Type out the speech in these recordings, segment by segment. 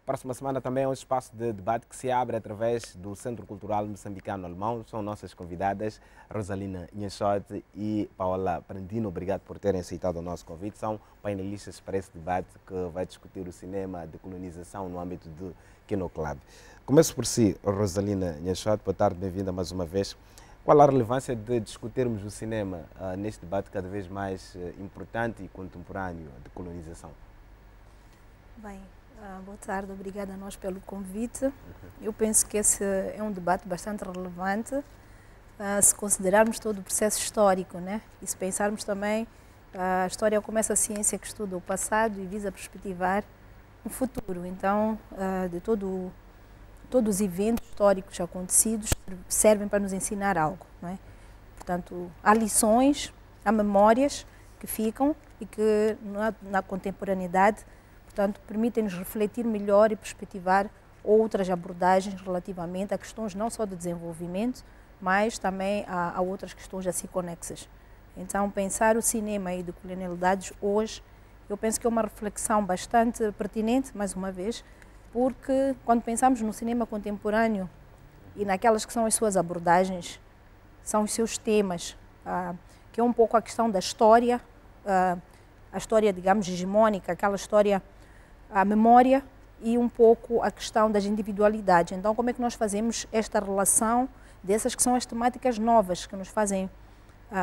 próxima semana também é um espaço de debate que se abre através do Centro Cultural Moçambicano-Alemão. São nossas convidadas, Rosalina Inhachote e Paola Prandino. Obrigado por terem aceitado o nosso convite. São painelistas para esse debate que vai discutir o cinema de colonização no âmbito do Kino Club. Começo por si, Rosalina Inhachote. Boa tarde, bem-vinda mais uma vez. Qual a relevância de discutirmos o cinema neste debate cada vez mais importante e contemporâneo de colonização? Bem, boa tarde, obrigada a nós pelo convite. Eu penso que esse é um debate bastante relevante, se considerarmos todo o processo histórico, né? E se pensarmos também a história como essa ciência que estuda o passado e visa perspectivar o futuro. Então, de todos os eventos históricos acontecidos servem para nos ensinar algo, não é? Portanto, há lições, há memórias que ficam e que na contemporaneidade, portanto, permitem-nos refletir melhor e perspectivar outras abordagens relativamente a questões não só de desenvolvimento, mas também a outras questões assim conexas. Então, pensar o cinema e de colonialidades hoje, eu penso que é uma reflexão bastante pertinente, mais uma vez, porque quando pensamos no cinema contemporâneo e naquelas que são as suas abordagens, são os seus temas, que é um pouco a questão da história, a história, digamos, hegemônica, aquela história, a memória e um pouco a questão das individualidades. Então, como é que nós fazemos esta relação dessas que são as temáticas novas que nos fazem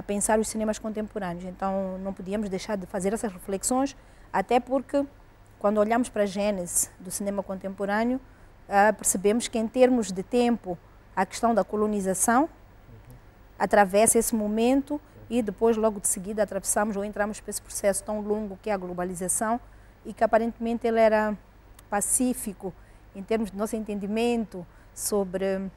pensar os cinemas contemporâneos? Então, não podíamos deixar de fazer essas reflexões, até porque quando olhamos para a gênese do cinema contemporâneo, percebemos que em termos de tempo, a questão da colonização atravessa esse momento e depois, logo de seguida, atravessamos ou entramos para esse processo tão longo que é a globalização e que aparentemente ele era pacífico em termos do nosso entendimento sobre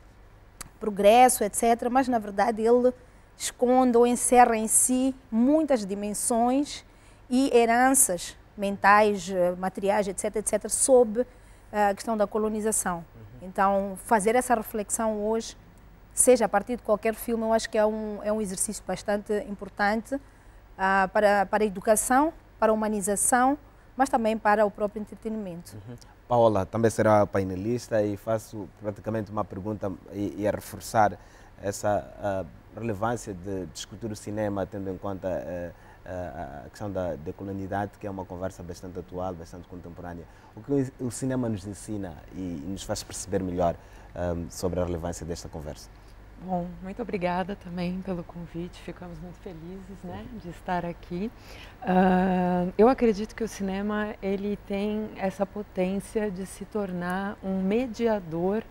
progresso, etc. Mas, na verdade, ele esconde ou encerra em si muitas dimensões e heranças mentais, materiais, etc., etc., sob a questão da colonização. Então, fazer essa reflexão hoje, seja a partir de qualquer filme, eu acho que é um exercício bastante importante para a educação, para a humanização, mas também para o próprio entretenimento. Paola também será painelista e faço praticamente uma pergunta e a reforçar essa relevância de discutir o cinema, tendo em conta a questão da decolonialidade, que é uma conversa bastante atual, bastante contemporânea. O que o cinema nos ensina e nos faz perceber melhor sobre a relevância desta conversa? Bom, muito obrigada também pelo convite, ficamos muito felizes, né, de estar aqui. Eu acredito que o cinema ele tem essa potência de se tornar um mediador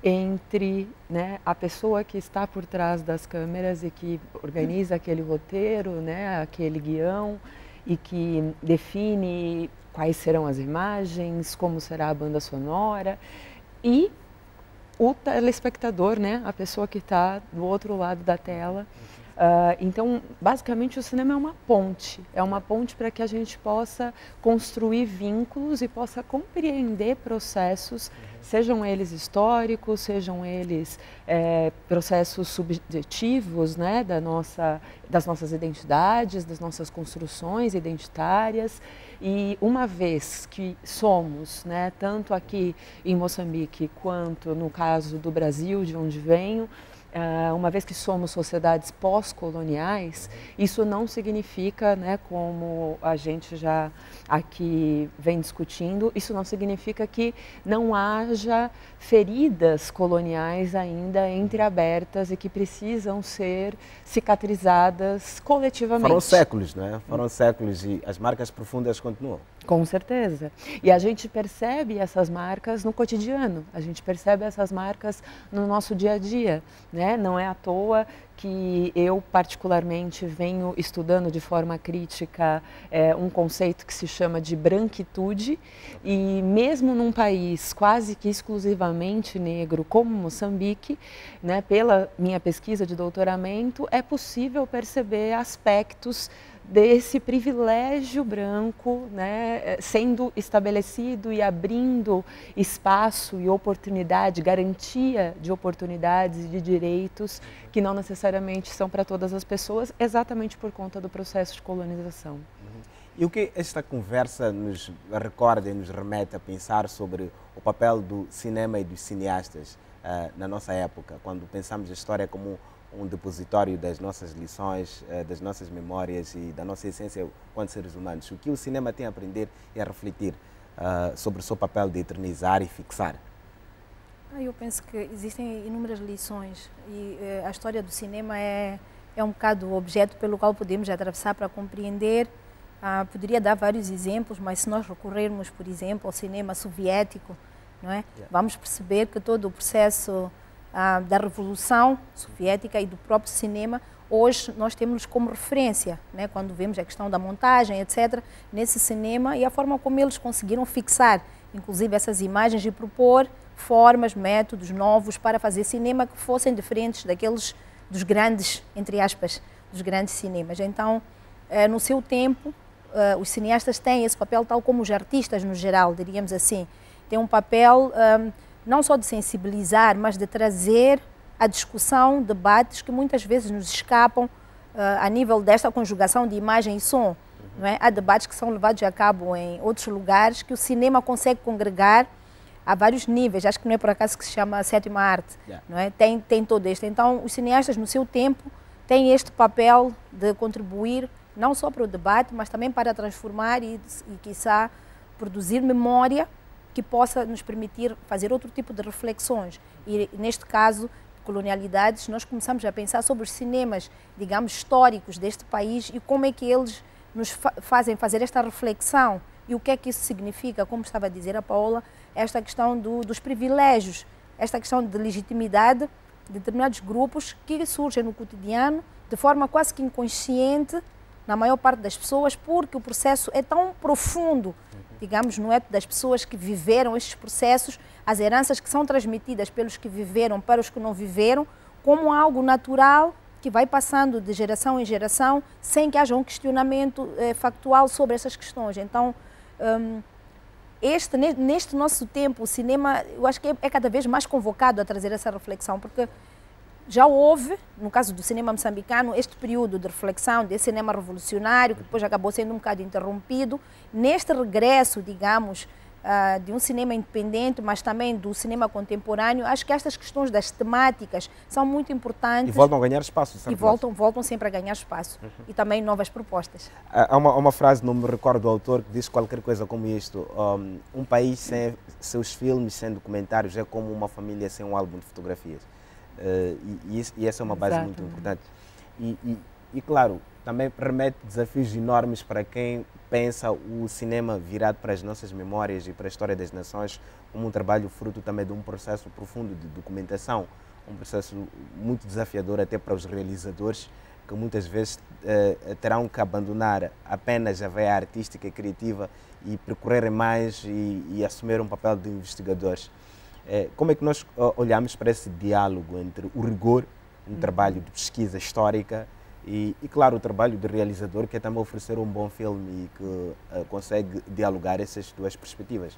entre, né, a pessoa que está por trás das câmeras e que organiza aquele roteiro, né, aquele guião e que define quais serão as imagens, como será a banda sonora, e o telespectador, né, a pessoa que está do outro lado da tela. Então, basicamente, o cinema é uma ponte para que a gente possa construir vínculos e possa compreender processos, sejam eles históricos, sejam eles processos subjetivos, né, das nossas identidades, das nossas construções identitárias. E uma vez que somos, né, tanto aqui em Moçambique quanto no caso do Brasil, de onde venho, uma vez que somos sociedades pós-coloniais, isso não significa, né, como a gente já aqui vem discutindo, isso não significa que não haja feridas coloniais ainda entreabertas e que precisam ser cicatrizadas coletivamente. Foram séculos, não é? Foram séculos e as marcas profundas continuam. Com certeza. E a gente percebe essas marcas no cotidiano, a gente percebe essas marcas no nosso dia a dia, né? Não é à toa que eu particularmente venho estudando de forma crítica um conceito que se chama de branquitude, e mesmo num país quase que exclusivamente negro como Moçambique, né, pela minha pesquisa de doutoramento, é possível perceber aspectos desse privilégio branco, né, sendo estabelecido e abrindo espaço e oportunidade, garantia de oportunidades e de direitos que não necessariamente são para todas as pessoas, exatamente por conta do processo de colonização. E o que esta conversa nos recorda e nos remete a pensar sobre o papel do cinema e dos cineastas na nossa época, quando pensamos a história como um depositório das nossas lições, das nossas memórias e da nossa essência enquanto seres humanos? O que o cinema tem a aprender e a refletir sobre o seu papel de eternizar e fixar? Eu penso que existem inúmeras lições e a história do cinema é um bocado o objeto pelo qual podemos atravessar para compreender. Poderia dar vários exemplos, mas se nós recorrermos, por exemplo, ao cinema soviético, não é? Vamos perceber que todo o processo da Revolução Soviética e do próprio cinema, hoje nós temos como referência, né? Quando vemos a questão da montagem, etc., nesse cinema e a forma como eles conseguiram fixar, inclusive, essas imagens e propor formas, métodos novos para fazer cinema que fossem diferentes daqueles dos grandes, entre aspas, dos grandes cinemas. Então, no seu tempo, os cineastas têm esse papel, tal como os artistas no geral, diríamos assim, têm um papel não só de sensibilizar, mas de trazer à discussão debates que muitas vezes nos escapam a nível desta conjugação de imagem e som. Não é? Há debates que são levados a cabo em outros lugares que o cinema consegue congregar a vários níveis. Acho que não é por acaso que se chama a sétima arte. Não é? Tem todo este. Então, os cineastas, no seu tempo, têm este papel de contribuir não só para o debate, mas também para transformar e quiçá, produzir memória que possa nos permitir fazer outro tipo de reflexões. E, neste caso, colonialidades, nós começamos a pensar sobre os cinemas, digamos, históricos deste país e como é que eles nos fazem fazer esta reflexão e o que é que isso significa, como estava a dizer a Paola, esta questão dos privilégios, esta questão de legitimidade de determinados grupos que surgem no cotidiano de forma quase que inconsciente na maior parte das pessoas, porque o processo é tão profundo, digamos, no âmbito das pessoas que viveram estes processos, as heranças que são transmitidas pelos que viveram para os que não viveram, como algo natural que vai passando de geração em geração sem que haja um questionamento factual sobre essas questões. Então, neste nosso tempo, o cinema, eu acho que é cada vez mais convocado a trazer essa reflexão, porque já houve, no caso do cinema moçambicano, este período de reflexão, desse cinema revolucionário, que depois acabou sendo um bocado interrompido. Neste regresso, digamos, de um cinema independente, mas também do cinema contemporâneo, acho que estas questões das temáticas são muito importantes. E voltam a ganhar espaço. E voltam sempre a ganhar espaço. E também novas propostas. Há uma frase, não me recordo do autor, que diz qualquer coisa como isto. Um país sem seus filmes, sem documentários, é como uma família sem um álbum de fotografias. E essa é uma base muito importante. E claro, também remete desafios enormes para quem pensa o cinema virado para as nossas memórias e para a história das nações como um trabalho fruto também de um processo profundo de documentação, um processo muito desafiador até para os realizadores, que muitas vezes terão que abandonar apenas a veia artística e criativa e percorrerem mais e assumir um papel de investigadores. Como é que nós olhamos para esse diálogo entre o rigor, um trabalho de pesquisa histórica e, claro, o trabalho do realizador, que é também oferecer um bom filme e que consegue dialogar essas duas perspectivas?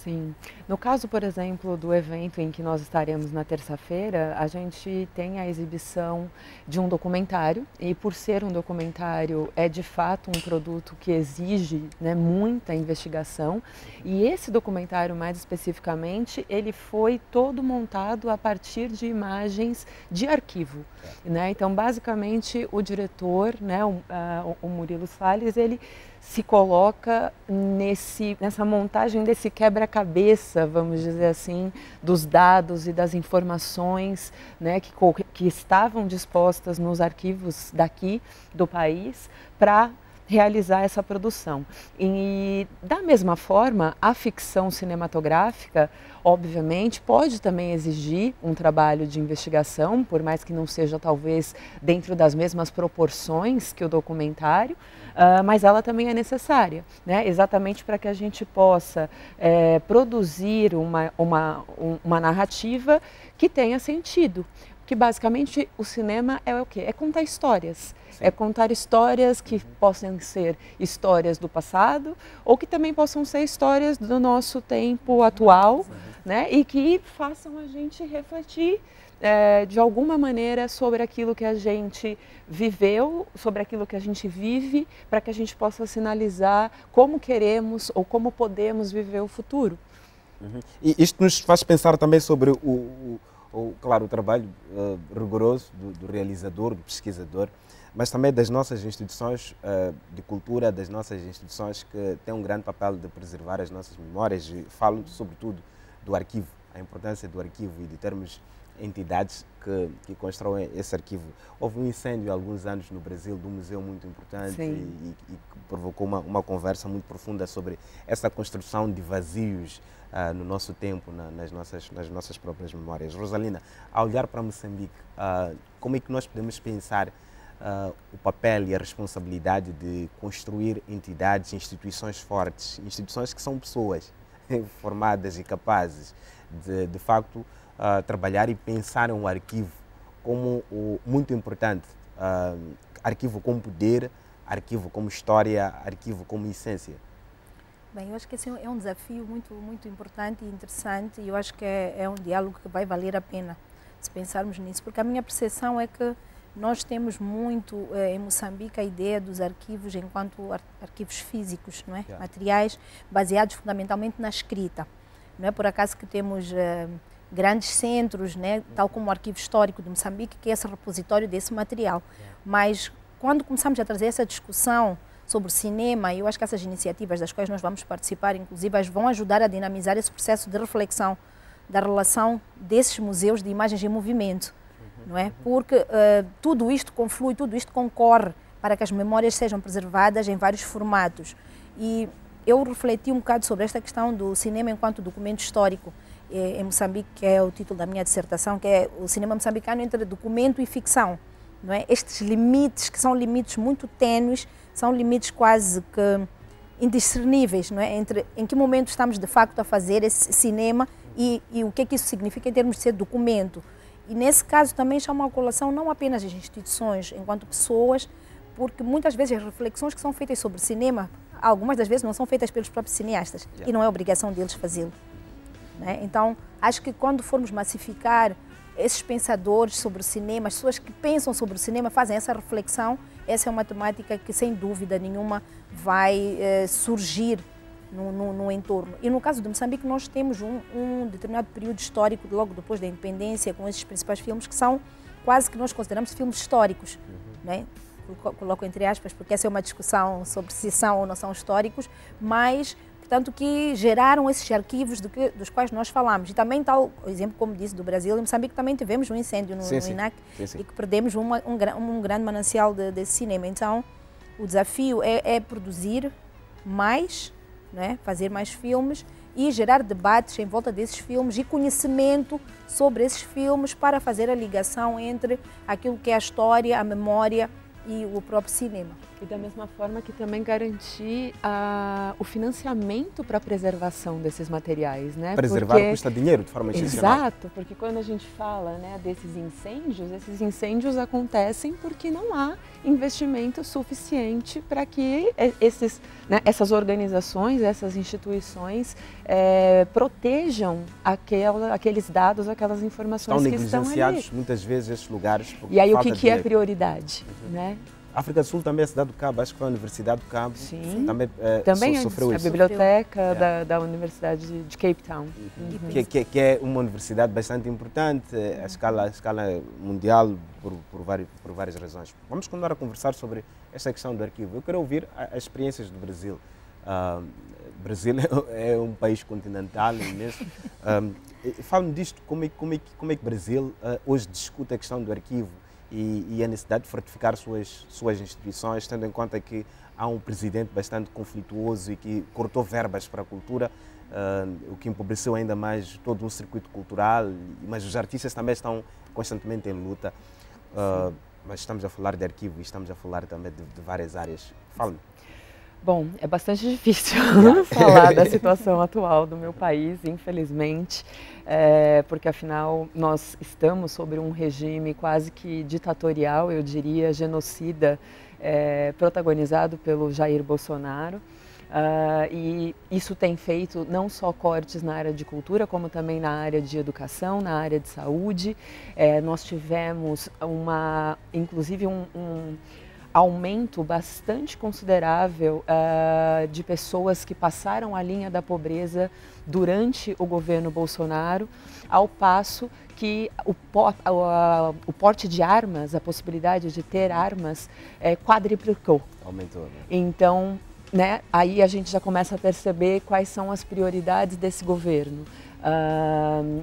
Sim. No caso, por exemplo, do evento em que nós estaremos na terça-feira, a gente tem a exibição de um documentário e, por ser um documentário, é de fato um produto que exige, né, muita investigação. E esse documentário, mais especificamente, ele foi todo montado a partir de imagens de arquivo, né? Então, basicamente, o diretor, né, o Murilo Salles, ele se coloca nessa montagem desse quebra-cabeça, vamos dizer assim, dos dados e das informações, né, que estavam dispostas nos arquivos daqui do país para realizar essa produção. E, da mesma forma, a ficção cinematográfica, obviamente, pode também exigir um trabalho de investigação, por mais que não seja, talvez, dentro das mesmas proporções que o documentário, mas ela também é necessária, né? Exatamente para que a gente possa produzir uma narrativa que tenha sentido. que basicamente o cinema é o quê? É contar histórias. Sim. É contar histórias que possam ser histórias do passado ou que também possam ser histórias do nosso tempo atual, né? E que façam a gente refletir de alguma maneira sobre aquilo que a gente viveu, sobre aquilo que a gente vive, para que a gente possa sinalizar como queremos ou como podemos viver o futuro. E isto nos faz pensar também sobre claro, o trabalho rigoroso do realizador, do pesquisador, mas também das nossas instituições de cultura, das nossas instituições que têm um grande papel de preservar as nossas memórias. E falo sobretudo do arquivo, a importância do arquivo e de termos entidades que constroem esse arquivo. Houve um incêndio há alguns anos no Brasil de um museu muito importante e que provocou uma conversa muito profunda sobre essa construção de vazios no nosso tempo, nas nossas próprias memórias. Rosalina, ao olhar para Moçambique, como é que nós podemos pensar o papel e a responsabilidade de construir entidades, instituições fortes, instituições que são pessoas formadas e capazes de facto, trabalhar e pensar um arquivo como muito importante, arquivo como poder, arquivo como história, arquivo como essência? Bem, eu acho que esse é um desafio muito importante e interessante, e eu acho que é um diálogo que vai valer a pena se pensarmos nisso, porque a minha percepção é que nós temos muito em Moçambique a ideia dos arquivos enquanto arquivos físicos, não é? Materiais baseados fundamentalmente na escrita. Não é por acaso que temos grandes centros, né, tal como o Arquivo Histórico de Moçambique, que é esse repositório desse material. Mas quando começamos a trazer essa discussão sobre cinema, eu acho que essas iniciativas das quais nós vamos participar, inclusive, vão ajudar a dinamizar esse processo de reflexão da relação desses museus de imagens em movimento, não é? Porque tudo isto conflui, tudo isto concorre para que as memórias sejam preservadas em vários formatos. E eu refleti um bocado sobre esta questão do cinema enquanto documento histórico em Moçambique, que é o título da minha dissertação, que é o cinema moçambicano entre documento e ficção. Não é? Estes limites, que são limites muito ténues, são limites quase que indiscerníveis, não é? Entre em que momento estamos de facto a fazer esse cinema e o que é que isso significa em termos de ser documento. E nesse caso também chama a colação não apenas as instituições enquanto pessoas, porque muitas vezes as reflexões que são feitas sobre cinema, algumas das vezes não são feitas pelos próprios cineastas e não é obrigação deles fazê-lo. Né? Então, acho que quando formos massificar esses pensadores sobre o cinema, as pessoas que pensam sobre o cinema, fazem essa reflexão, essa é uma temática que, sem dúvida nenhuma, vai surgir no entorno. E no caso de Moçambique, nós temos um determinado período histórico, logo depois da independência, com esses principais filmes, que são quase que nós consideramos filmes históricos. Né? Coloco entre aspas, porque essa é uma discussão sobre se são ou não são históricos, mas portanto, que geraram esses arquivos dos quais nós falamos. E também, tal exemplo, como disse, do Brasil, em Moçambique também tivemos um incêndio no INAC e que perdemos um grande manancial desse cinema. Então, o desafio é produzir mais, né, fazer mais filmes e gerar debates em volta desses filmes e conhecimento sobre esses filmes para fazer a ligação entre aquilo que é a história, a memória e o próprio cinema. E da mesma forma que também garantir o financiamento para a preservação desses materiais, né? Preservar custa dinheiro de forma excepcional. Exato, porque quando a gente fala, né, esses incêndios acontecem porque não há investimento suficiente para que essas organizações, essas instituições protejam aqueles dados, aquelas informações que estão ali. Estão negligenciados muitas vezes esses lugares. E aí o que é prioridade, né? A África do Sul também é a cidade do Cabo, acho que foi a Universidade do Cabo. Sim. Também sofreu isso. A biblioteca da Universidade de Cape Town. Que é uma universidade bastante importante, a escala mundial, por várias razões. Vamos continuar a conversar sobre esta questão do arquivo. Eu quero ouvir as experiências do Brasil. O Brasil é um país continental imenso. Fala-me disto, como é que o Brasil hoje discute a questão do arquivo e a necessidade de fortificar suas instituições, tendo em conta que há um presidente bastante conflituoso e que cortou verbas para a cultura, o que empobreceu ainda mais todo um circuito cultural, mas os artistas também estão constantemente em luta. Mas estamos a falar de arquivo e estamos a falar também de várias áreas. Fala-me. Bom, é bastante difícil falar da situação atual do meu país, infelizmente, porque afinal nós estamos sobre um regime quase que ditatorial, eu diria, genocida, protagonizado pelo Jair Bolsonaro. E isso tem feito não só cortes na área de cultura, como também na área de educação, na área de saúde. Nós tivemos inclusive um aumento bastante considerável de pessoas que passaram a linha da pobreza durante o governo Bolsonaro, ao passo que o porte de armas, a possibilidade de ter armas, quadriplicou. Aumentou, né? Então, né, aí a gente já começa a perceber quais são as prioridades desse governo.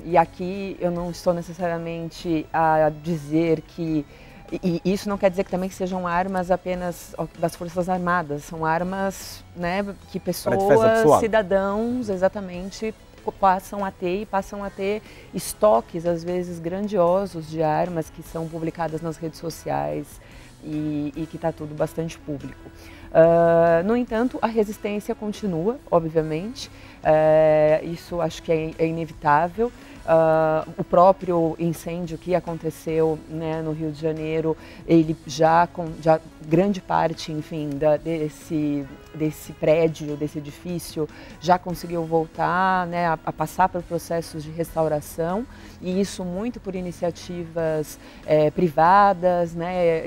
E aqui eu não estou necessariamente a dizer que e isso não quer dizer que também sejam armas apenas das Forças Armadas, são armas, né, que pessoas, cidadãos, exatamente, passam a ter estoques, às vezes, grandiosos de armas que são publicadas nas redes sociais e que está tudo bastante público. No entanto, a resistência continua, obviamente, isso acho que é inevitável. O próprio incêndio que aconteceu, né, no Rio de Janeiro, ele já grande parte, enfim, desse prédio, desse edifício, já conseguiu voltar, né, a passar por processos de restauração, e isso muito por iniciativas privadas, né,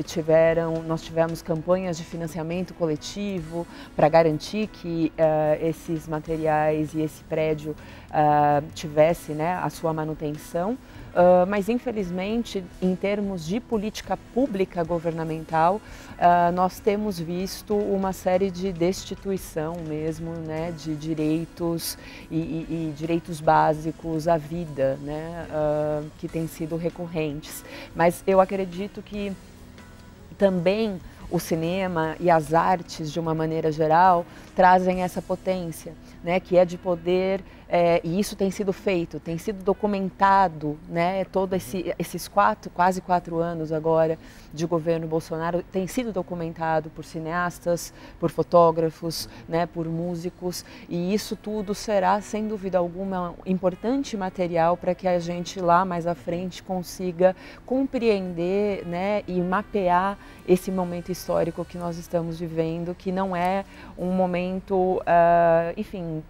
nós tivemos campanhas de financiamento coletivo para garantir que esses materiais e esse prédio tivesse, né, a sua manutenção, mas infelizmente em termos de política pública governamental nós temos visto uma série de destituição mesmo, né, de direitos e direitos básicos à vida, né, que têm sido recorrentes. Mas eu acredito que também o cinema e as artes, de uma maneira geral, trazem essa potência, né, que é de poder, e isso tem sido feito, tem sido documentado, né, esses quase 4 anos agora de governo Bolsonaro, tem sido documentado por cineastas, por fotógrafos, né, por músicos, e isso tudo será, sem dúvida alguma, importante material para que a gente lá mais à frente consiga compreender, né, e mapear esse momento histórico que nós estamos vivendo, que não é um momento, enfim,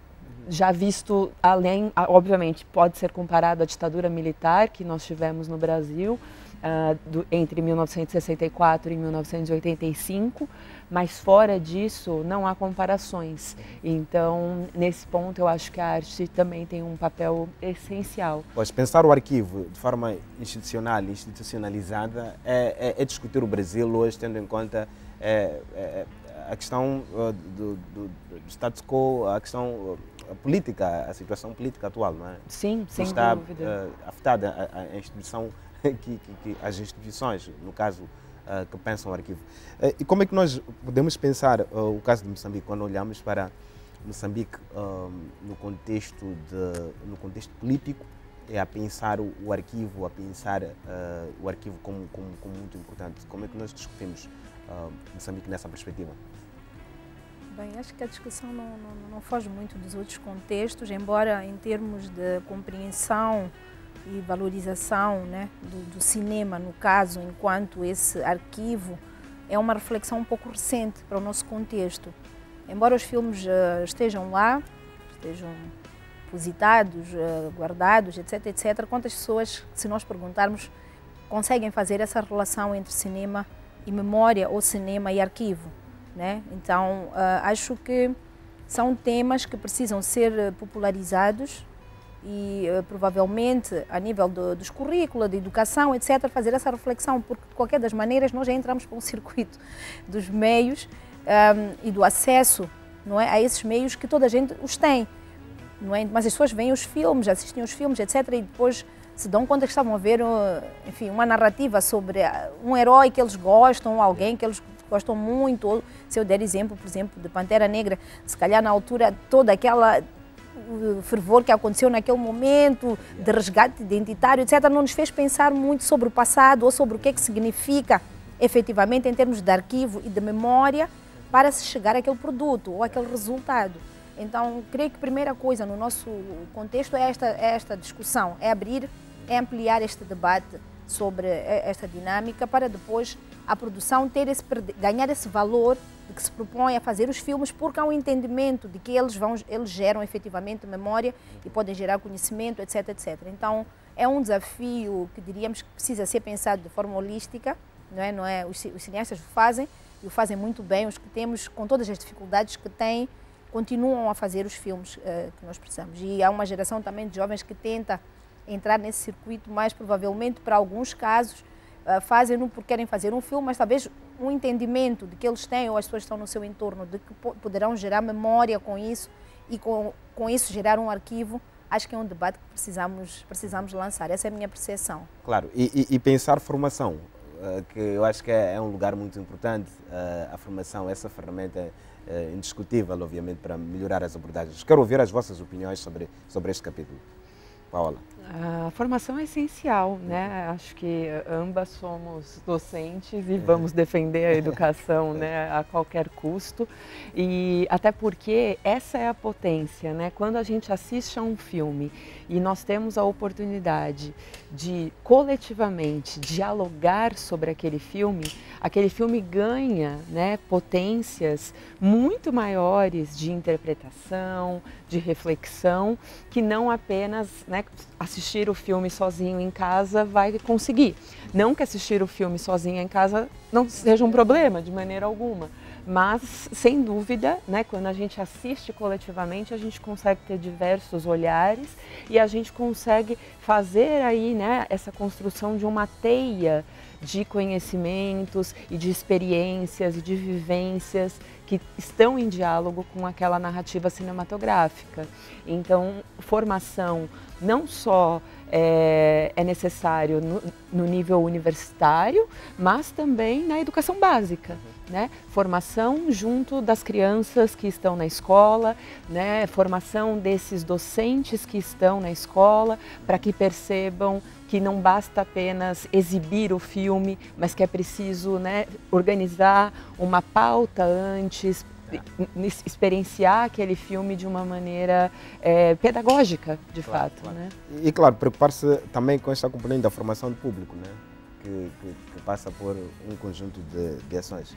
já visto além, obviamente, pode ser comparado à ditadura militar que nós tivemos no Brasil entre 1964 e 1985, mas fora disso não há comparações. Então, nesse ponto, eu acho que a arte também tem um papel essencial. Pois pensar o arquivo de forma institucionalizada é discutir o Brasil hoje, tendo em conta a questão do status quo, a questão política, a situação política atual, não é? Sim, sem dúvida. Está afetada a instituição, as instituições, no caso, que pensam o arquivo. E como é que nós podemos pensar o caso de Moçambique, quando olhamos para Moçambique no contexto político, a pensar o arquivo, o arquivo como muito importante? Como é que nós discutimos Moçambique nessa perspectiva? Bem, acho que a discussão não foge muito dos outros contextos, embora em termos de compreensão e valorização, né, do cinema, no caso, enquanto esse arquivo, é uma reflexão um pouco recente para o nosso contexto. Embora os filmes estejam lá, estejam depositados, guardados, etc., etc., quantas pessoas, se nós perguntarmos, conseguem fazer essa relação entre cinema e memória ou cinema e arquivo? Né? Então, acho que são temas que precisam ser popularizados e provavelmente a nível dos currículos, de educação, etc., fazer essa reflexão, porque de qualquer das maneiras nós já entramos para um circuito dos meios e do acesso, não é, a esses meios que toda a gente os tem, não é? Mas as pessoas veem os filmes, assistem os filmes, etc., e depois se dão conta que estavam a ver, enfim, uma narrativa sobre um herói que eles gostam, alguém que eles gostam muito, ou se eu der exemplo, por exemplo, de Pantera Negra, se calhar na altura toda aquela fervor que aconteceu naquele momento de resgate identitário, etc., não nos fez pensar muito sobre o passado ou sobre o que é que significa efetivamente em termos de arquivo e de memória para se chegar àquele produto ou àquele resultado. Então, creio que a primeira coisa no nosso contexto é esta discussão, é abrir, é ampliar este debate sobre esta dinâmica para depois a produção ganhar esse valor de que se propõe a fazer os filmes, porque há um entendimento de que eles geram efetivamente memória e podem gerar conhecimento, etc, etc. Então, é um desafio que diríamos que precisa ser pensado de forma holística, não é? Os cineastas o fazem, e o fazem muito bem, os que temos, com todas as dificuldades que têm, continuam a fazer os filmes que nós precisamos. E há uma geração também de jovens que tenta entrar nesse circuito, mas provavelmente, para alguns casos, fazem-no porque querem fazer um filme, mas talvez um entendimento de que eles têm, ou as pessoas que estão no seu entorno, de que poderão gerar memória com isso e com isso gerar um arquivo. Acho que é um debate que precisamos lançar. Essa é a minha percepção. Claro, e pensar formação, que eu acho que é um lugar muito importante, a formação, essa ferramenta indiscutível, obviamente, para melhorar as abordagens. Quero ouvir as vossas opiniões sobre este capítulo. Paola. A formação é essencial, né? Acho que ambas somos docentes e vamos defender a educação, né, a qualquer custo. E até porque essa é a potência, né? Quando a gente assiste a um filme e nós temos a oportunidade de coletivamente dialogar sobre aquele filme ganha, né, potências muito maiores de interpretação, de reflexão, que não apenas, né, assistir o filme sozinho em casa vai conseguir. Não que assistir o filme sozinho em casa não seja um problema, de maneira alguma. Mas, sem dúvida, né, quando a gente assiste coletivamente, a gente consegue ter diversos olhares e a gente consegue fazer aí, né, essa construção de uma teia de conhecimentos e de experiências e de vivências que estão em diálogo com aquela narrativa cinematográfica. Então, formação não só é necessário no nível universitário, mas também na educação básica, né? Formação junto das crianças que estão na escola, né? Formação desses docentes que estão na escola, para que percebam que não basta apenas exibir o filme, mas que é preciso, né, organizar uma pauta antes, experienciar aquele filme de uma maneira pedagógica, de fato. Claro. Né? E, claro, preocupar-se também com esta componente da formação do público, né? que passa por um conjunto de ações.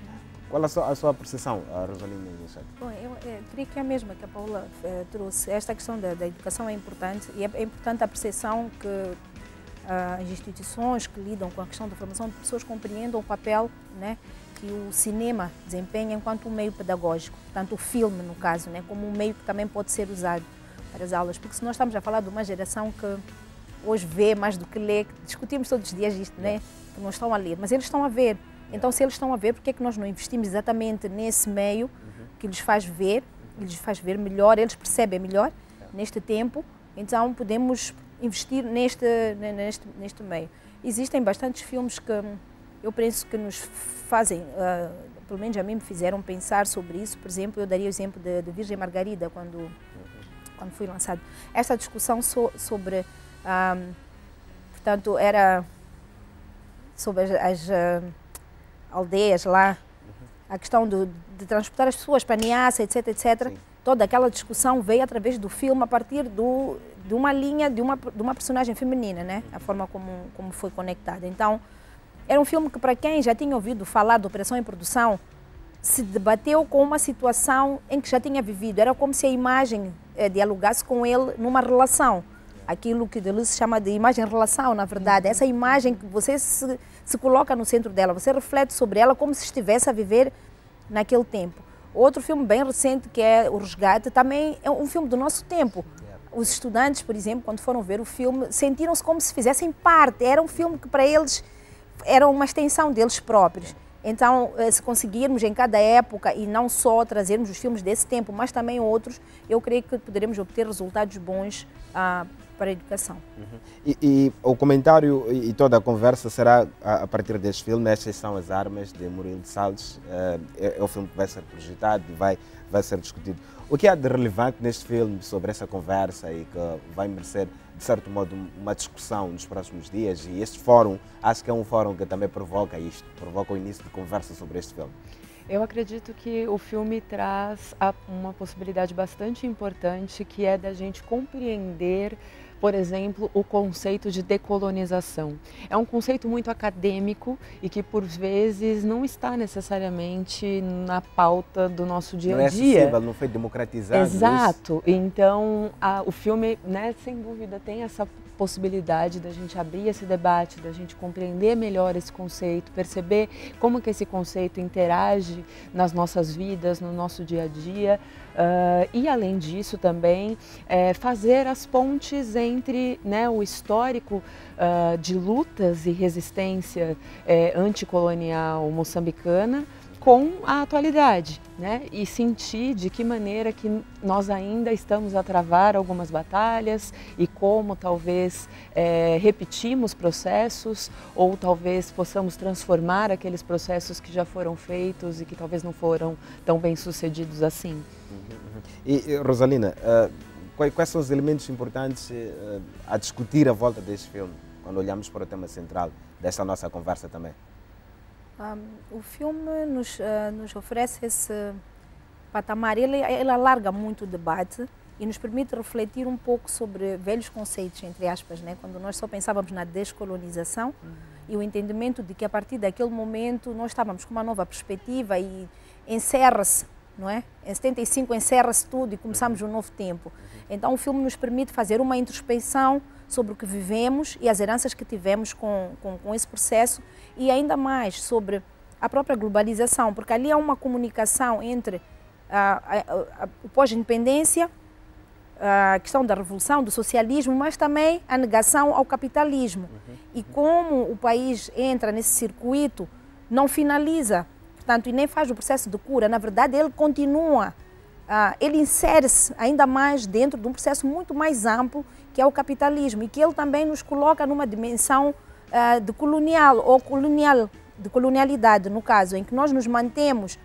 Qual a sua percepção, Rosalina? Bom, eu creio que é a mesma que a Paula trouxe. Esta questão da educação é importante, e é importante a percepção que as instituições que lidam com a questão da formação de pessoas compreendam o papel, né, que o cinema desempenha enquanto um meio pedagógico, tanto o filme, no caso, né, como um meio que também pode ser usado para as aulas, porque se nós estamos a falar de uma geração que hoje vê mais do que lê, discutimos todos os dias isto, né, que não estão a ler, mas eles estão a ver. Então, se eles estão a ver, por que é que nós não investimos exatamente nesse meio que lhes faz ver melhor, eles percebem melhor neste tempo, então podemos investir neste meio. Existem bastantes filmes que eu penso que nos fazem, pelo menos a mim me fizeram pensar sobre isso. Por exemplo, eu daria o exemplo de Virgem Margarida, quando foi lançado. Esta discussão sobre, portanto, era sobre as aldeias lá, a questão de transportar as pessoas para Niassa, etc, etc. Sim. Toda aquela discussão veio através do filme, a partir de uma linha, de uma personagem feminina, né? A forma como foi conectada. Então, era um filme que, para quem já tinha ouvido falar de Operação em Produção, se debateu com uma situação em que já tinha vivido. Era como se a imagem dialogasse com ele numa relação. Aquilo que Deleuze chama de imagem-relação, na verdade. Essa imagem que você se coloca no centro dela, você reflete sobre ela como se estivesse a viver naquele tempo. Outro filme bem recente, que é O Resgate, também é um filme do nosso tempo. Os estudantes, por exemplo, quando foram ver o filme, sentiram-se como se fizessem parte. Era um filme que para eles era uma extensão deles próprios. Então, se conseguirmos em cada época, e não só trazermos os filmes desse tempo, mas também outros, eu creio que poderemos obter resultados bons para a educação. E o comentário e toda a conversa será a partir deste filme. Estas são as armas de Murilo de Salles. É o filme que vai ser projetado e vai ser discutido. O que há de relevante neste filme sobre essa conversa e que vai merecer, de certo modo, uma discussão nos próximos dias? E este fórum, acho que é um fórum que também provoca isto, provoca o início de conversa sobre este filme. Eu acredito que o filme traz uma possibilidade bastante importante, que é da gente compreender, por exemplo, o conceito de decolonização. É um conceito muito acadêmico e que, por vezes, não está necessariamente na pauta do nosso dia a dia. Não é acessível, não foi democratizado. Exato. Então, o filme, né, sem dúvida, tem essa possibilidade da gente abrir esse debate, da gente compreender melhor esse conceito, perceber como que esse conceito interage nas nossas vidas, no nosso dia a dia, e além disso também fazer as pontes entre, né, o histórico de lutas e resistência anticolonial moçambicana com a atualidade, né? E sentir de que maneira que nós ainda estamos a travar algumas batalhas e como talvez repetimos processos ou talvez possamos transformar aqueles processos que já foram feitos e que talvez não foram tão bem sucedidos assim. E Rosalina, quais são os elementos importantes a discutir à volta deste filme, quando olhamos para o tema central desta nossa conversa também? O filme nos oferece esse patamar, ele alarga muito o debate e nos permite refletir um pouco sobre velhos conceitos, entre aspas, né? Quando nós só pensávamos na descolonização e o entendimento de que a partir daquele momento nós estávamos com uma nova perspectiva e encerra-se, não é? Em 75 encerra-se tudo e começamos um novo tempo. Então o filme nos permite fazer uma introspecção sobre o que vivemos e as heranças que tivemos com esse processo e ainda mais sobre a própria globalização, porque ali há uma comunicação entre o pós-independência, a questão da revolução, do socialismo, mas também a negação ao capitalismo. E como o país entra nesse circuito, não finaliza, portanto, e nem faz o processo de cura, na verdade ele continua, ele insere-se ainda mais dentro de um processo muito mais amplo, que é o capitalismo, e que ele também nos coloca numa dimensão de colonial, ou de colonialidade, no caso, em que nós nos mantemos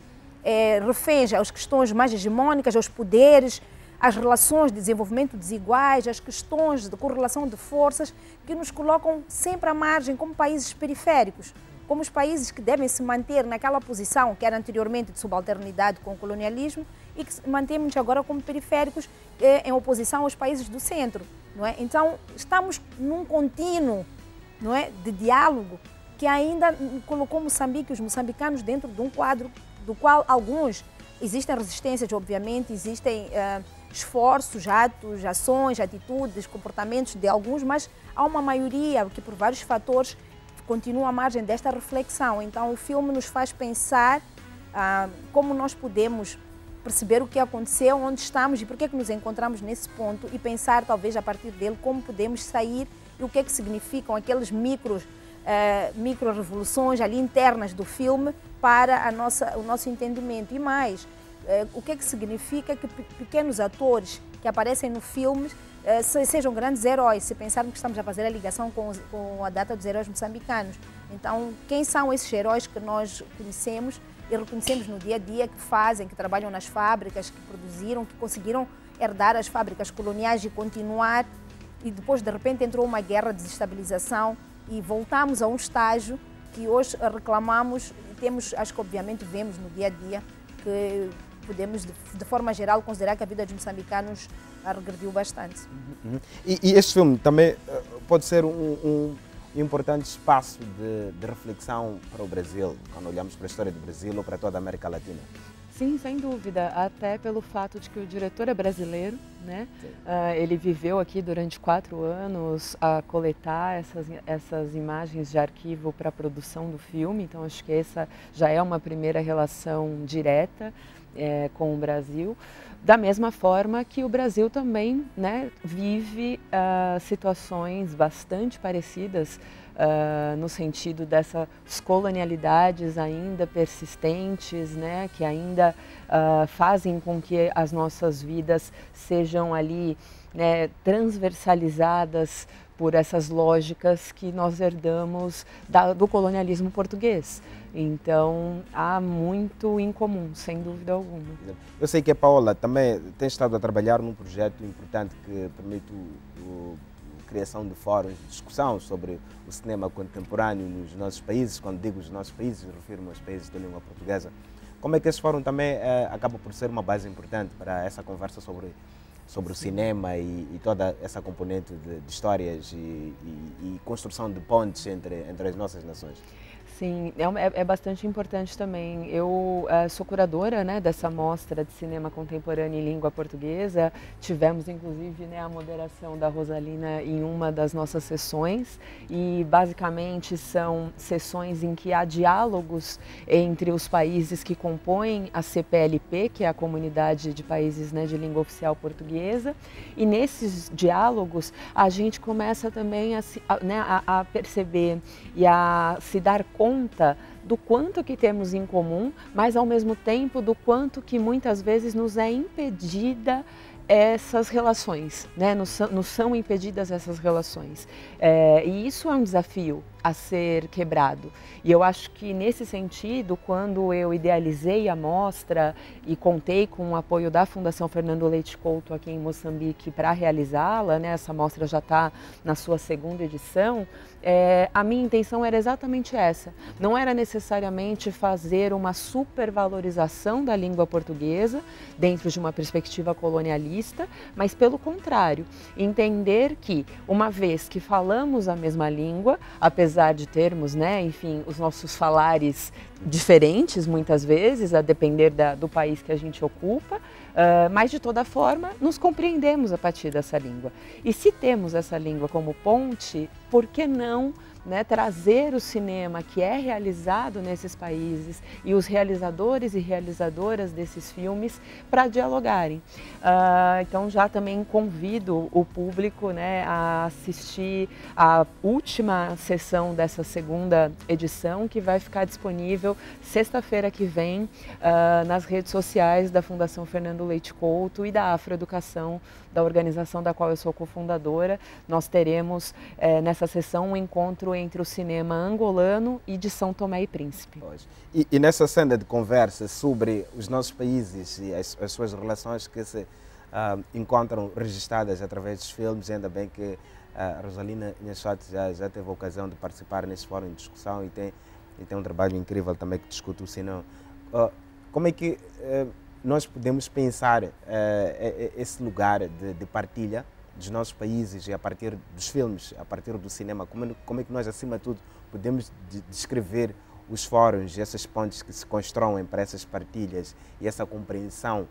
reféns às questões mais hegemônicas, aos poderes, às relações de desenvolvimento desiguais, às questões de correlação de forças, que nos colocam sempre à margem como países periféricos, como os países que devem se manter naquela posição que era anteriormente de subalternidade com o colonialismo e que mantemos agora como periféricos em oposição aos países do centro, não é? Então, estamos num contínuo, não é, de diálogo que ainda colocou Moçambique e os moçambicanos dentro de um quadro do qual alguns, existem resistências, obviamente, existem esforços, atos, ações, atitudes, comportamentos de alguns, mas há uma maioria que por vários fatores continua à margem desta reflexão. Então o filme nos faz pensar como nós podemos perceber o que aconteceu, onde estamos e por que nos encontramos nesse ponto e pensar talvez a partir dele como podemos sair e o que significam aqueles micro-revoluções ali internas do filme para o nosso entendimento. E mais, o que significa que pequenos atores que aparecem no filme sejam grandes heróis, se pensarmos que estamos a fazer a ligação com a data dos heróis moçambicanos. Então, quem são esses heróis que nós conhecemos e reconhecemos no dia a dia, que fazem, que trabalham nas fábricas, que produziram, que conseguiram herdar as fábricas coloniais e continuar, e depois de repente entrou uma guerra de desestabilização e voltamos a um estágio que hoje reclamamos e temos, acho que obviamente vemos no dia a dia, que podemos de forma geral considerar que a vida dos moçambicanos regrediu bastante. E este filme também pode ser um importante espaço de reflexão para o Brasil, quando olhamos para a história do Brasil ou para toda a América Latina. Sim, sem dúvida, até pelo fato de que o diretor é brasileiro, né? Ele viveu aqui durante 4 anos a coletar essas imagens de arquivo para a produção do filme, então acho que essa já é uma primeira relação direta com o Brasil. Da mesma forma que o Brasil também, né, vive situações bastante parecidas no sentido dessas colonialidades ainda persistentes, né, que ainda fazem com que as nossas vidas sejam ali, né, transversalizadas por essas lógicas que nós herdamos do colonialismo português. Então, há muito em comum, sem dúvida alguma. Eu sei que a Paola também tem estado a trabalhar num projeto importante que permite a criação de fóruns de discussão sobre o cinema contemporâneo nos nossos países. Quando digo os nossos países, refiro-me aos países da língua portuguesa. como é que esse fórum também acaba por ser uma base importante para essa conversa sobre o cinema e toda essa componente de histórias e construção de pontes entre as nossas nações? Sim, é bastante importante também. Eu sou curadora, né, dessa mostra de cinema contemporâneo em língua portuguesa. Tivemos, inclusive, né, a moderação da Rosalina em uma das nossas sessões. E, basicamente, são sessões em que há diálogos entre os países que compõem a CPLP, que é a Comunidade de Países, né, de Língua Oficial Portuguesa. E, nesses diálogos, a gente começa também a perceber e a se dar conta do quanto que temos em comum, mas ao mesmo tempo do quanto que muitas vezes nos é impedida essas relações, né? Nos são impedidas essas relações. E isso é um desafio a ser quebrado. E eu acho que nesse sentido, quando eu idealizei a mostra e contei com o apoio da Fundação Fernando Leite Couto aqui em Moçambique para realizá-la, né? Essa mostra já está na sua segunda edição, a minha intenção era exatamente essa. Não era necessariamente fazer uma supervalorização da língua portuguesa dentro de uma perspectiva colonialista, mas pelo contrário, entender que uma vez que falamos a mesma língua, apesar de termos, né, enfim, os nossos falares diferentes muitas vezes, a depender do país que a gente ocupa, mas de toda forma nos compreendemos a partir dessa língua. E se temos essa língua como ponte, por que não, né, trazer o cinema que é realizado nesses países e os realizadores e realizadoras desses filmes para dialogarem. Então já também convido o público, né, a assistir a última sessão dessa segunda edição, que vai ficar disponível sexta-feira que vem nas redes sociais da Fundação Fernando Leite Couto e da Afroeducação, da organização da qual eu sou cofundadora. Nós teremos nessa sessão um encontro entre o cinema angolano e de São Tomé e Príncipe. E nessa senda de conversa sobre os nossos países e as suas relações que se encontram registradas através dos filmes, ainda bem que a Rosalina Nhanchote já teve a ocasião de participar nesse fórum de discussão e tem um trabalho incrível também que discute o cinema. Como é que nós podemos pensar esse lugar de partilha dos nossos países e a partir dos filmes, a partir do cinema, como é que nós, acima de tudo, podemos descrever os fóruns, essas pontes que se constroem para essas partilhas e essa compreensão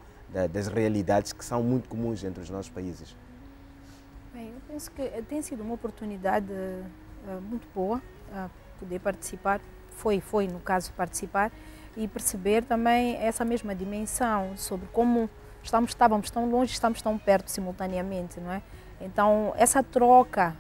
das realidades que são muito comuns entre os nossos países? Bem, eu penso que tem sido uma oportunidade muito boa poder participar, foi no caso participar e perceber também essa mesma dimensão sobre como estávamos tão longe, estamos tão perto simultaneamente, não é? Então, essa troca,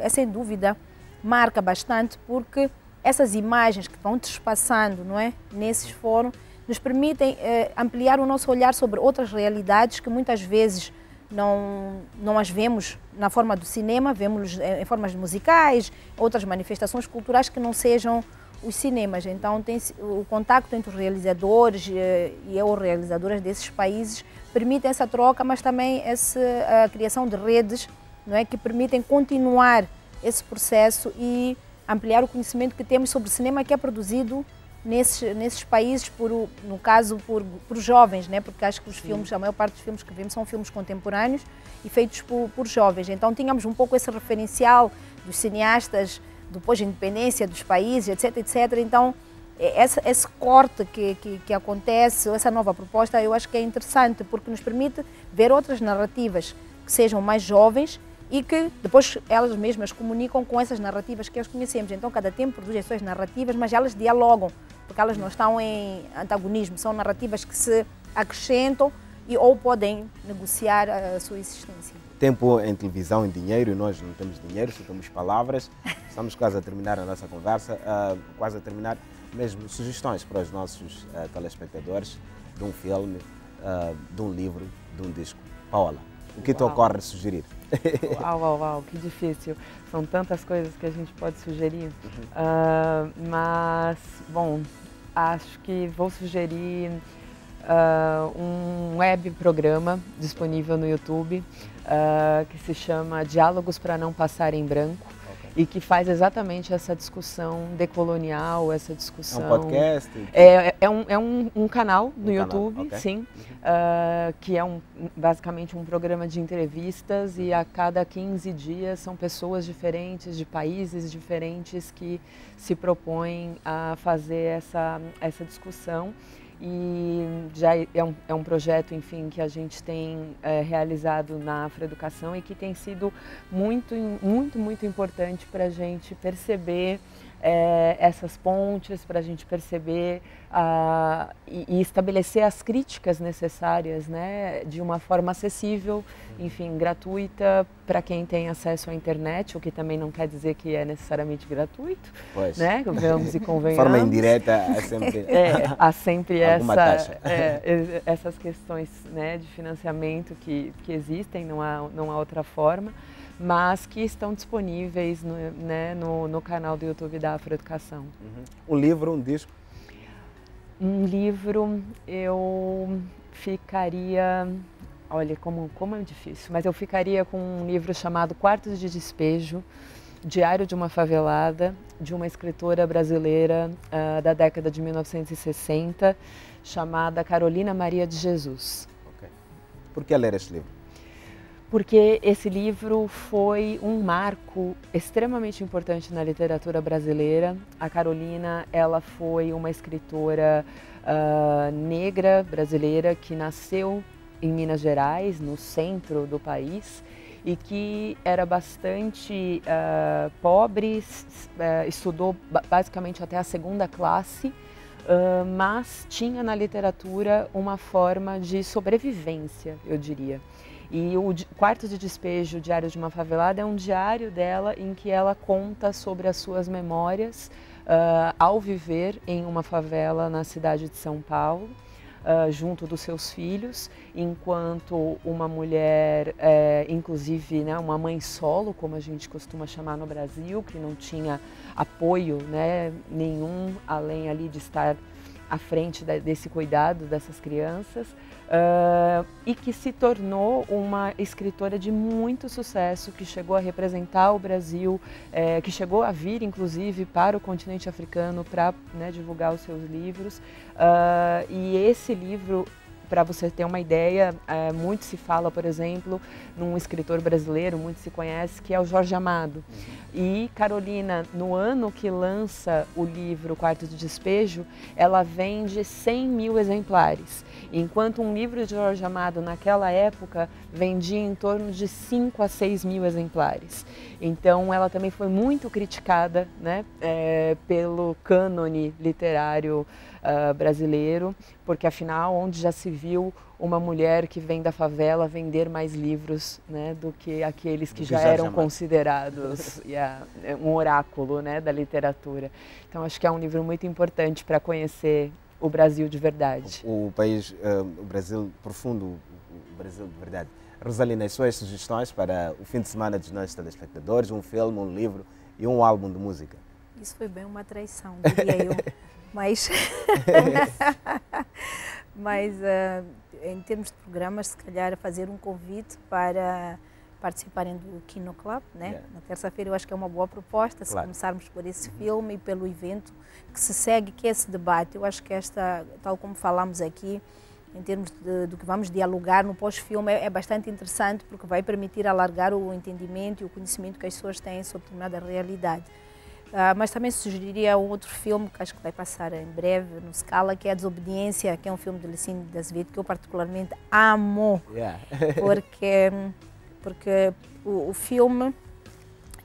sem dúvida, marca bastante, porque essas imagens que vão trespassando, não é, nesses fóruns, nos permitem ampliar o nosso olhar sobre outras realidades que muitas vezes não as vemos na forma do cinema, vemos em formas musicais, outras manifestações culturais que não sejam os cinemas. Então, tem o contacto entre os realizadores e as realizadoras desses países permite essa troca, mas também a criação de redes, não é, que permitem continuar esse processo e ampliar o conhecimento que temos sobre o cinema que é produzido nesses países, no caso, por jovens, né? Porque acho que os filmes, a maior parte dos filmes que vemos são filmes contemporâneos e feitos por jovens. Então, tínhamos um pouco esse referencial dos cineastas do pós-independência dos países, etc, etc. Então, esse corte que acontece, essa nova proposta, eu acho que é interessante, porque nos permite ver outras narrativas que sejam mais jovens e que depois elas mesmas comunicam com essas narrativas que nós conhecemos. Então, cada tempo produz as suas narrativas, mas elas dialogam, porque elas não estão em antagonismo, são narrativas que se acrescentam ou podem negociar a sua existência. Tempo em televisão e dinheiro, e nós não temos dinheiro, só temos palavras. Estamos quase a terminar a nossa conversa, quase a terminar mesmo sugestões para os nossos telespectadores de um filme, de um livro, de um disco. Paola, o que te ocorre sugerir? Uau, que difícil. São tantas coisas que a gente pode sugerir. Mas, bom, acho que vou sugerir um web programa disponível no YouTube que se chama Diálogos para Não Passar em Branco. e que faz exatamente essa discussão decolonial, essa discussão... É um podcast? É um canal no YouTube, okay. sim, que é basicamente um programa de entrevistas e a cada 15 dias são pessoas diferentes, de países diferentes que se propõem a fazer essa discussão. E já é um projeto, enfim, que a gente tem realizado na Afroeducação e que tem sido muito importante para a gente perceber essas pontes, para a gente perceber e estabelecer as críticas necessárias, né, de uma forma acessível, enfim, gratuita para quem tem acesso à internet, o que também não quer dizer que é necessariamente gratuito, pois. Né, vamos e convenhamos. De forma indireta há sempre essas questões, né, de financiamento que existem, não há outra forma, mas que estão disponíveis no canal do YouTube da Afroeducação. Um livro, um disco? Um livro, eu ficaria... Olha, como é difícil, mas eu ficaria com um livro chamado Quartos de Despejo, Diário de uma Favelada, de uma escritora brasileira da década de 1960, chamada Carolina Maria de Jesus. Okay. Por que ler este livro? Porque esse livro foi um marco extremamente importante na literatura brasileira. A Carolina, ela foi uma escritora negra brasileira que nasceu em Minas Gerais, no centro do país, e que era bastante pobre, estudou basicamente até a segunda classe, mas tinha na literatura uma forma de sobrevivência, eu diria. E o Quartos de Despejo, Diário de uma Favelada, é um diário dela em que ela conta sobre as suas memórias ao viver em uma favela na cidade de São Paulo, junto dos seus filhos, enquanto uma mulher, inclusive, né, uma mãe solo, como a gente costuma chamar no Brasil, que não tinha apoio, né, nenhum, além ali de estar à frente desse cuidado dessas crianças, e que se tornou uma escritora de muito sucesso, que chegou a representar o Brasil, que chegou a vir, inclusive, para o continente africano para, né, divulgar os seus livros. E esse livro, para você ter uma ideia, muito se fala, por exemplo, num escritor brasileiro, muito se conhece, que é o Jorge Amado. E Carolina, no ano que lança o livro Quarto de Despejo, ela vende 100 mil exemplares, enquanto um livro de Jorge Amado naquela época vendia em torno de 5 a 6 mil exemplares. Então ela também foi muito criticada, né, pelo cânone literário brasileiro, porque afinal, onde já se viu uma mulher que vem da favela vender mais livros, né, do que aqueles que já eram considerados um oráculo, né, da literatura. Então acho que é um livro muito importante para conhecer o Brasil de verdade. O país, o Brasil profundo, o Brasil de verdade. Rosalina, as suas sugestões para o fim de semana dos nossos telespectadores, um filme, um livro e um álbum de música? Isso foi bem uma traição, diria eu. Mas em termos de programas, se calhar fazer um convite para participarem do Kino Club, né? Yeah. Na terça-feira eu acho que é uma boa proposta, se começarmos por esse filme e pelo evento que se segue, que é esse debate. Eu acho que tal como falamos aqui, em termos do que vamos dialogar no pós-filme, é bastante interessante, porque vai permitir alargar o entendimento e o conhecimento que as pessoas têm sobre determinada realidade. Mas também sugeriria um outro filme que acho que vai passar em breve no Scala, que é A Desobediência, que é um filme de Licínio de Azevedo que eu particularmente amo, porque o filme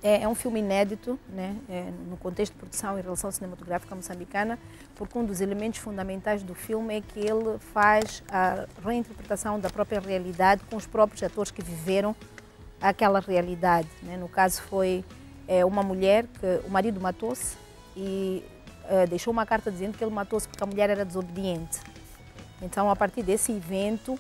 é um filme inédito, né, no contexto de produção e relação cinematográfica moçambicana, porque um dos elementos fundamentais do filme é que ele faz a reinterpretação da própria realidade com os próprios atores que viveram aquela realidade, né? No caso foi uma mulher que o marido matou-se e deixou uma carta dizendo que ele matou-se porque a mulher era desobediente. Então, a partir desse evento,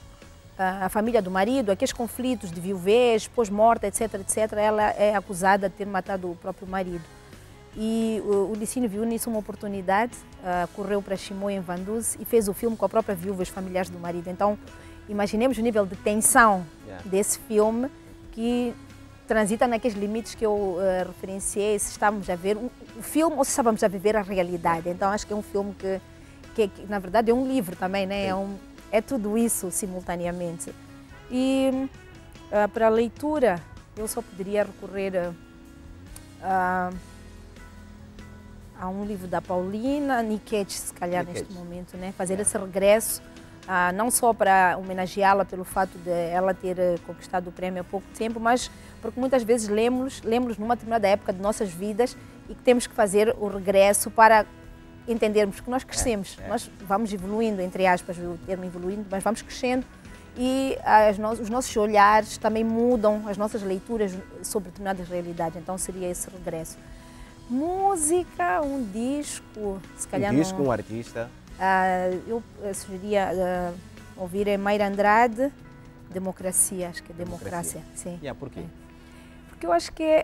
a família do marido, aqueles conflitos de viuvez, pós-morte, etc., ela é acusada de ter matado o próprio marido. E o Licínio viu nisso uma oportunidade, correu para Chimoio, em Vanduze, e fez o filme com a própria viúva e os familiares do marido. Então, imaginemos o nível de tensão desse filme, que transita naqueles limites que eu referenciei, se estávamos a ver o filme ou se estávamos a viver a realidade. Então acho que é um filme que na verdade é um livro também, né? É tudo isso simultaneamente. E para a leitura eu só poderia recorrer a um livro da Paulina Niquete, se calhar neste momento, né? Fazer esse regresso, não só para homenageá-la pelo fato de ela ter conquistado o prémio há pouco tempo, mas porque muitas vezes lemos numa determinada época de nossas vidas e que temos que fazer o regresso para entendermos que nós crescemos, nós vamos evoluindo, entre aspas, o termo evoluindo, mas vamos crescendo e os nossos olhares também mudam, as nossas leituras sobre determinadas realidades, então seria esse regresso. Música, um disco, se calhar um disco, um artista? Eu sugeria ouvir Mayra Andrade, Democracia, acho que é Democracia, sim. Por quê? Porque eu acho que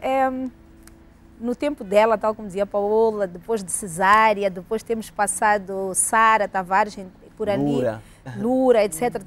no tempo dela, tal como dizia a Paola, depois de Cesária, depois temos passado Sara Tavares por ali, Lura, etc,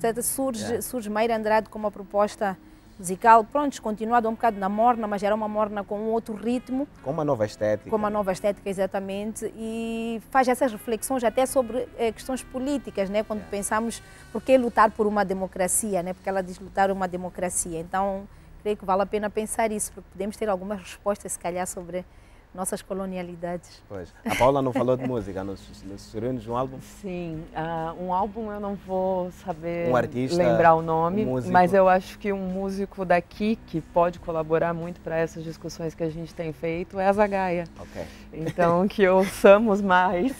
surge Mayra Andrade com uma proposta musical, pronto, continuado um bocado na morna, mas era uma morna com um outro ritmo. Com uma nova estética. Com uma nova estética, exatamente, e faz essas reflexões até sobre questões políticas, né? Quando pensamos por que lutar por uma democracia, né? Porque ela diz lutar por uma democracia, então creio que vale a pena pensar isso, porque podemos ter algumas respostas, se calhar, sobre nossas colonialidades. Pois. A Paula não falou de música, nos sugeriu-nos um álbum? Sim, um álbum eu não vou saber artista, lembrar o nome, músico. Mas eu acho que um músico daqui que pode colaborar muito para essas discussões que a gente tem feito é a Azagaia. Okay. Então, que ouçamos mais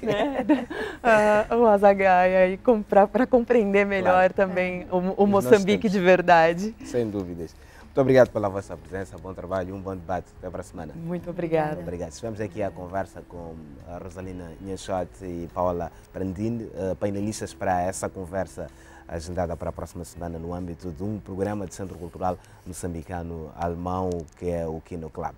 né, o Azagaia e para compreender melhor também o Moçambique de verdade. Sem dúvidas. Muito obrigado pela vossa presença, bom trabalho e um bom debate. Até para a semana. Muito obrigada. Obrigado. Estivemos aqui a conversa com a Rosalina Nhanchote e Paola Prandini, painelistas para essa conversa agendada para a próxima semana no âmbito de um programa de Centro Cultural Moçambicano Alemão, que é o Kino Club.